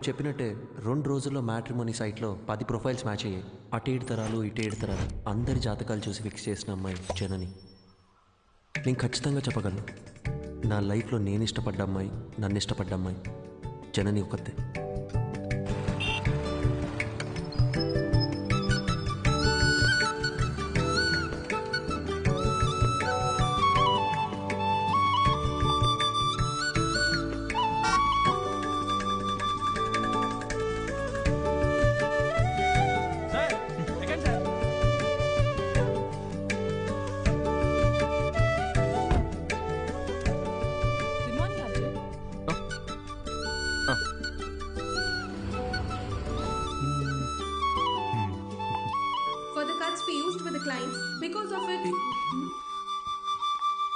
చెప్పినట్టే 2 రోజుల్లో మ్యాట్రిమోనీ సైట్లో 10 ప్రొఫైల్స్ మ్యాచ్ అయ్యాయి. అటు 7 తరాలు ఇటు 7 తరాలు అందరి జాతకాలు చూసి ఫిక్స్ చేసిన అమ్మాయి జనని. నేను ఖచ్చితంగా చెప్పగలను, నా లైఫ్లో నేను ఇష్టపడ్డ అమ్మాయి, నన్ను ఇష్టపడ్డ అమ్మాయి జనని ఒక్కతే.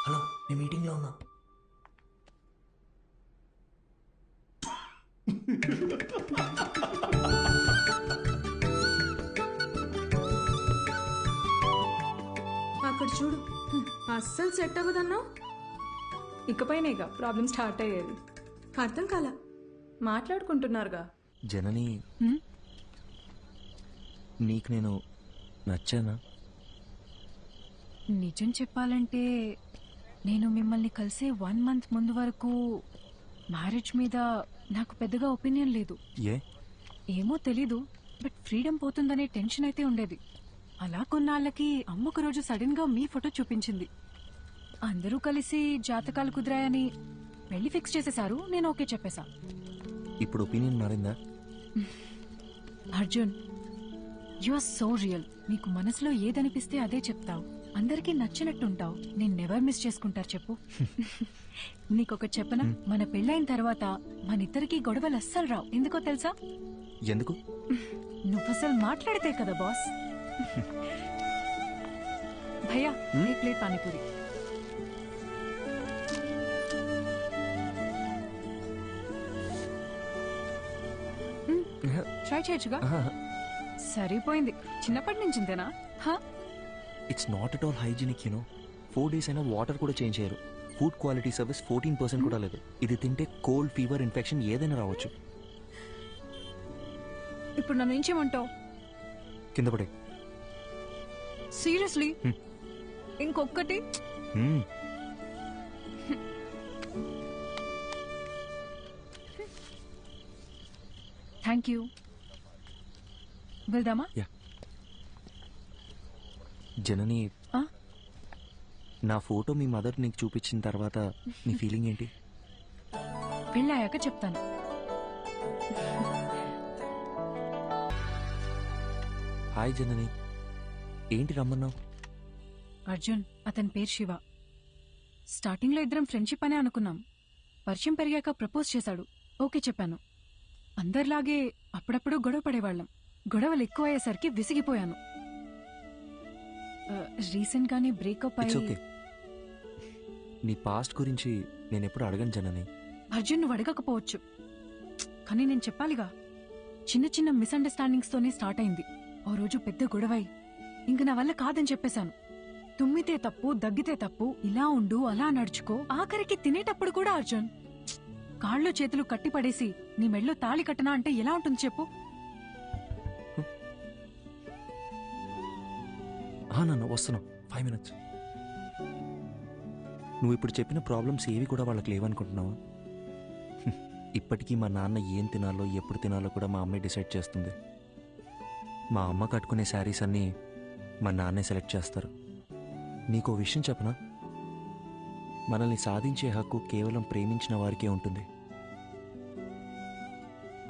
హలో, నేను మీటింగ్లో ఉన్నా. అక్కడ చూడు, అస్సలు సెట్ అవ్వదన్నావు. ఇకపైనేగా ప్రాబ్లం స్టార్ట్ అయ్యేది. అర్థం కాల. మాట్లాడుకుంటున్నారుగా. జనని, నీకు నేను నచ్చానా? నిజం చెప్పాలంటే నేను మిమ్మల్ని కలిసే 1 month ముందు వరకు మ్యారేజ్ మీద నాకు పెద్దగా ఒపీనియన్ లేదు. ఏమో తెలీదు, బట్ ఫ్రీడమ్ పోతుందనే టెన్షన్ అయితే ఉండేది. అలా కొన్నాళ్ళకి అమ్మ ఒక రోజు సడన్ గా మీ ఫోటో చూపించింది. అందరూ కలిసి జాతకాలు కుదిరాయని పెళ్లి ఫిక్స్ చేసేశారు. నేను ఓకే చెప్పేశా. ఇప్పుడు ఒపీనియన్ మారిందా? Arjun, you are so real. నీకు మనసులో ఏదనిపిస్తే అదే చెప్తావు. అందరికీ నచ్చినట్టుంటావు. నేను నెవర్ మిస్ చేసుకుంటారు చెప్పు. నీకొక చెప్పనా, మన పెళ్ళైన తర్వాత మనిద్దరికి గొడవలు అస్సలు రావు. ఎందుకో తెలుసా? ఎందుకు? నువ్వు అసలు మాట్లాడితే కదా బాస్. భయ్యా, ఏ ప్లేట్ పానీపూరి. ట్రై చేయొచ్చుగా. సరిపోయింది. చిన్నప్పటి నుంచి ఇంతేనా? It's not at all hygienic, 4 days అయినా వాటర్ కూడా చేంజ్ చేయరు. ఫుడ్ క్వాలిటీ సర్వీస్ 14% కూడా లేదు. ఇది తింటే కోల్డ్, ఫీవర్, ఇన్ఫెక్షన్ ఏదైనా రావచ్చు. ఇప్పుడు నన్ను ఏం చేయమంటావు? కింద పడే. సీరియస్లీ? ఇంకొక్కటి? Thank you. వెళ్దామా? జనని, నా ఫోటో మీ మదర్ నీకు చూపించిన తర్వాత నీ ఫీలింగ్ ఏంటి? పెళ్ళాయాక చెప్తాను. హాయ్ జనని, ఏంటి రమ్మన్నావు? అర్జున్, అతని పేరు శివ. స్టార్టింగ్ లో ఇద్దరం ఫ్రెండ్షిప్ అనే అనుకున్నాం. పరిచయం పెరిగాక ప్రపోజ్ చేశాడు. ఓకే చెప్పాను. అందరిలాగే అప్పుడప్పుడు గొడవ పడేవాళ్ళం. గొడవలు ఎక్కువ అయ్యేసరికి విసిగిపోయాను. రీసెంట్ గానే బ్రేకప్ అయ్యి. నీ పాస్ట్ గురించి నేను ఎప్పుడు అడగను జనని. అర్జున్, నువ్వు అడగకపోవచ్చు, కానీ నేను చెప్పాలిగా. చిన్న చిన్న మిస్అండర్స్టాండింగ్స్ తోనే స్టార్ట్ అయింది. ఓ రోజు పెద్ద గొడవై ఇంక నా వల్ల కాదని చెప్పేశాను. తుమ్మితే తప్పు, దగ్గితే తప్పు, ఇలా ఉండు, అలా నడుచుకో. ఆఖరికి తినేటప్పుడు కూడా అర్జున్, కాళ్ళు చేతులు కట్టిపడేసి నీ మెళ్ళో తాళి కట్టనా అంటే ఎలా ఉంటుంది చెప్పు? నన్ను వస్తున్నావు 5 minutes. నువ్వు ఇప్పుడు చెప్పిన ప్రాబ్లమ్స్ ఏవి కూడా వాళ్ళకి లేవనుకుంటున్నావా? ఇప్పటికీ మా నాన్న ఏం తినాలో, ఎప్పుడు తినాలో కూడా మా అమ్మే డిసైడ్ చేస్తుంది. మా అమ్మ కట్టుకునే శారీస్ అన్నీ మా నాన్నే సెలెక్ట్ చేస్తారు. నీకో విషయం చెప్పనా? మనల్ని సాధించే హక్కు కేవలం ప్రేమించిన వారికే ఉంటుంది.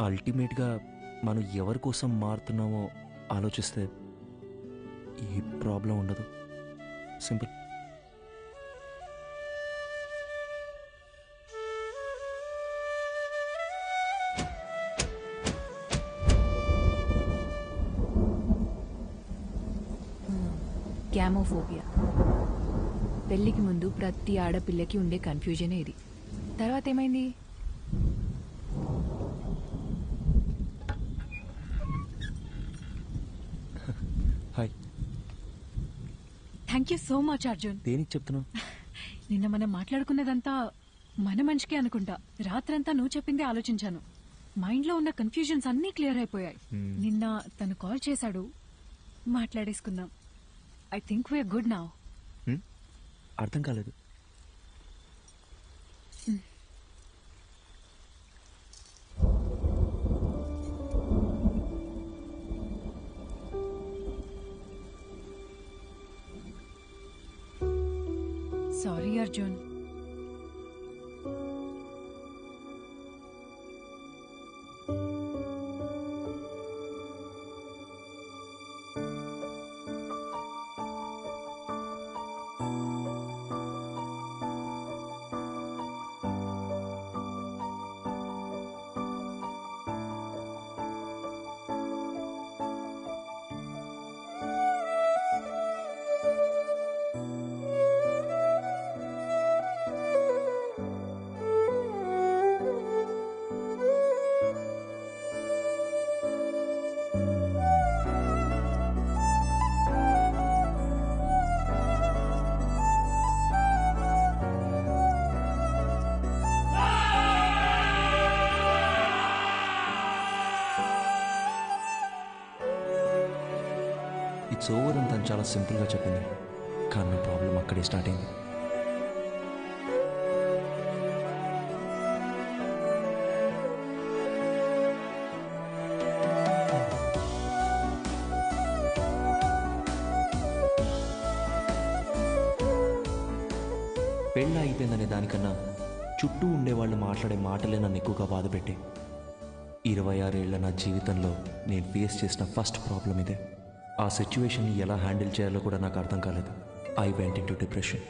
అల్టిమేట్గా మనం ఎవరి కోసం మారుతున్నామో ఆలోచిస్తే ఏ ప్రాబ్లం ఉండదు. సింపుల్. గ్యామోఫోబియా. పెళ్లికి ముందు ప్రతి ఆడపిల్లకి ఉండే కన్ఫ్యూజన్ ఇది. తర్వాత ఏమైంది? Hi. Thank you so much Arjun. దేనికి చెప్తున్నావు? నిన్న మనం మాట్లాడుకున్నదంతా మన మంచికే అనుకుంటా. రాత్రంతా నువ్వు చెప్పిందే ఆలోచించాను. మైండ్ లో ఉన్న కన్ఫ్యూజన్స్ అన్నీ క్లియర్ అయిపోయాయి. నిన్న తను కాల్ చేశాడు, మాట్లాడేసుకుందాం. I think we're good now. అర్థం కాలేదు. సారీ అర్జున్. ఇట్స్ ఓవర్ అని తను చాలా సింపుల్గా చెప్పింది, కానీ నా ప్రాబ్లం అక్కడే స్టార్ట్ అయింది. పెళ్ళి అయిపోయిందనే దానికన్నా చుట్టూ ఉండేవాళ్ళు మాట్లాడే మాటలే నన్ను ఎక్కువగా బాధపెట్టాయి. 26 ఏళ్ల నా జీవితంలో నేను ఫేస్ చేసిన ఫస్ట్ ప్రాబ్లం ఇదే. ఆ సిచ్యువేషన్ని ఎలా హ్యాండిల్ చేయాలో కూడా నాకు అర్థం కాలేదు. I went in to depression.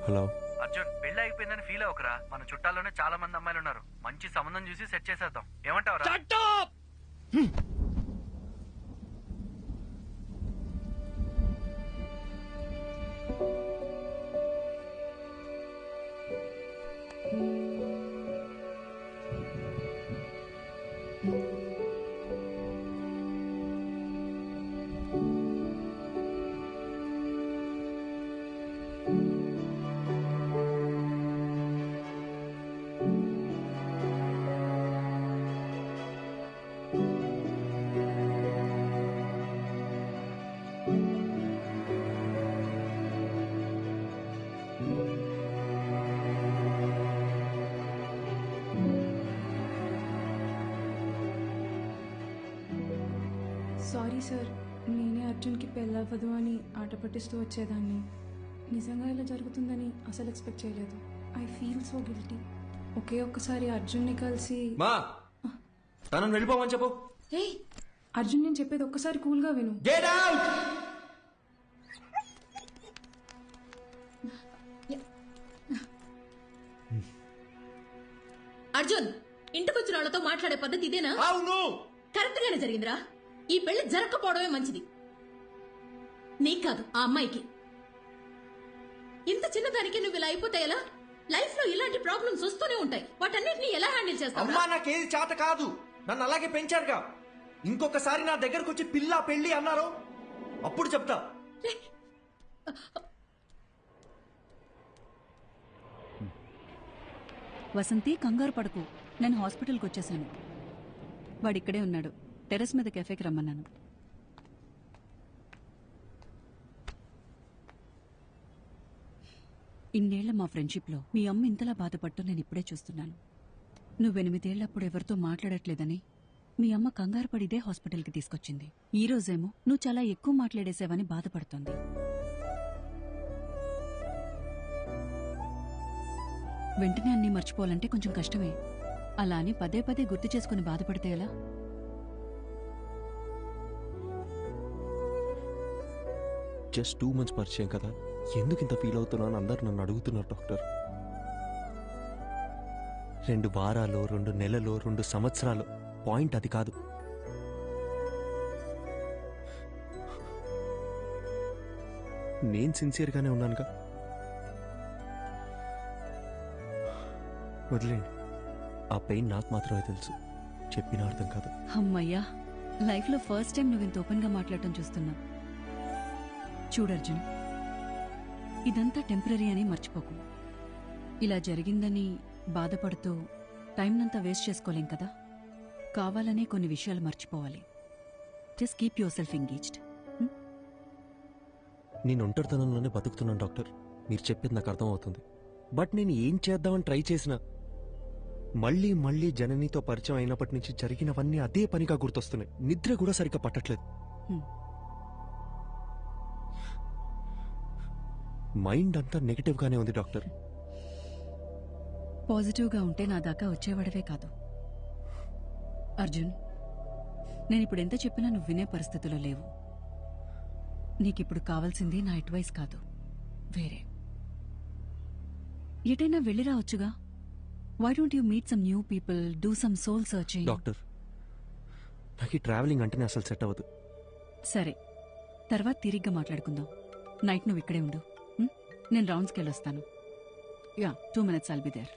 Hello Arjun, పెళ్లి అయిపోయిందని ఫీల్ అవ్వకరా. మన చుట్టాల్లోనే చాలా మంది అమ్మాయిలు ఉన్నారు. మంచి సంబంధం చూసి సెట్ చేసేద్దాం. ఏమంటావురా? సారీ సార్, నేనే అర్జున్కి పెళ్ళవ్వదు అని ఆట పట్టిస్తూ వచ్చేదాన్ని. నిజంగా ఇలా జరుగుతుందని అసలు ఎక్స్పెక్ట్ చేయలేదు. I feel so guilty. ఒకే ఒక్కసారి అర్జున్ని కలిసి మా తనని వెళ్ళిపోమని చెప్పు. అర్జున్, నేను చెప్పేది ఒక్కసారి కూల్గా విను. Get out. అర్జున్, ఇంటికొచ్చిన వాళ్ళతో మాట్లాడే పద్ధతి ఇదేనా? అవును, కరెక్ట్ గానే జరిగిందిరా. ఈ పెళ్లి జరగకపోవడమే మంచిది. నీకు కాదు, ఆ అమ్మాయికి. ఇంత చిన్నదానికి నువ్వు ఇలా అయిపోతే ఎలా? లైఫ్ లో ఇలాంటి ప్రాబ్లమ్స్ వస్తూనే ఉంటాయి. వాటన్నిటిని ఎలా హ్యాండిల్ చేస్తావు? అమ్మా, నాకేది చేత కాదు. నన్ను అలాగే పెంచారుగా. ఇంకొకసారి నా దగ్గరకు వచ్చి పిల్ల పెళ్లి అన్నారు, అప్పుడు చెప్తా. వసంతి, కంగారు పడకు. నేను హాస్పిటల్కి వచ్చేసాను. వాడిక్కడే ఉన్నాడు. టెర్రస్ మీద కెఫేకి రమ్మన్నాను. ఇన్నేళ్ల మా ఫ్రెండ్షిప్లో మీ అమ్మ ఇంతలా బాధపడటం నేను ఇప్పుడే చూస్తున్నాను. నువ్వు 8 ఏళ్లప్పుడు ఎవరితో మాట్లాడట్లేదని మీ అమ్మ కంగారు పడిదే హాస్పిటల్కి తీసుకొచ్చింది. ఈ రోజేమో నువ్వు చాలా ఎక్కువ మాట్లాడేసావని బాధపడుతోంది. వెంటనే అన్నీ మర్చిపోవాలంటే కొంచెం కష్టమే. అలా అని పదే పదే గుర్తు చేసుకుని బాధపడితే ఎలా? జస్ట్ 2 months పరిచయం కదా, ఎందుకు ఇంత ఫీల్ అవుతున్నాను అందరు నన్ను అడుగుతున్నారు డాక్టర్. 2 వారాలు, 2 నెలలు, 2 సంవత్సరాలు, పాయింట్ అది కాదు. నేను సిన్సియర్గానే ఉన్నానుగా. వదిలేండి, ఆ పెయిన్ నాకు మాత్రమే తెలుసు, చెప్పిన అర్థం కాదు. అమ్మయ్యా, లైఫ్లో ఫస్ట్ టైం నువ్వు ఇంత ఓపెన్గా మాట్లాడటం చూస్తున్నా. చూడు అర్జున్, ఇదంతా టెంపరీ అని మర్చిపోకు. ఇలా జరిగిందని బాధపడుతూ టైంనంతా వేస్ట్ చేసుకోలేం కదా. కావాలనే కొన్ని విషయాలు మర్చిపోవాలి. Just keep your self engaged. నేను ఒంటరితనంలోనే బతుకుతున్నాను డాక్టర్. మీరు చెప్పేది నాకు అర్థమవుతుంది. బట్ నేను ఏం చేద్దామని ట్రై చేసినా మళ్ళీ మళ్ళీ జననితో పరిచయం అయినప్పటి నుంచి జరిగినవన్నీ అదే పనిగా గుర్తొస్తున్నాయి. నిద్ర కూడా సరిగ్గా పట్టట్లేదు. మైండ్ అంతా నెగిటివ్గానే ఉంది డాక్టర్. పాజిటివ్గా ఉంటే నా దాకా వచ్చేవాడవే కాదు. అర్జున్, నేనిప్పుడు ఎంత చెప్పినా నువ్వు వినే పరిస్థితిలో లేవు. నీకిప్పుడు కావాల్సింది నా అడ్వైస్ కాదు, వేరే. ఎటైనా వెళ్ళి రావచ్చుగా. Why don't you meet some new people, do some soul searching? Doctor, నాకు ఈ ట్రావెలింగ్ అంటేనే అసలు సెట్ అవ్వదు. సరే, తర్వాత తిరిగ్గా మాట్లాడుకుందాం. నైట్ నువ్వు ఇక్కడే ఉండు. నేను రౌండ్స్కి వెళ్ళొస్తాను. Yeah, 2 minutes I'll be there.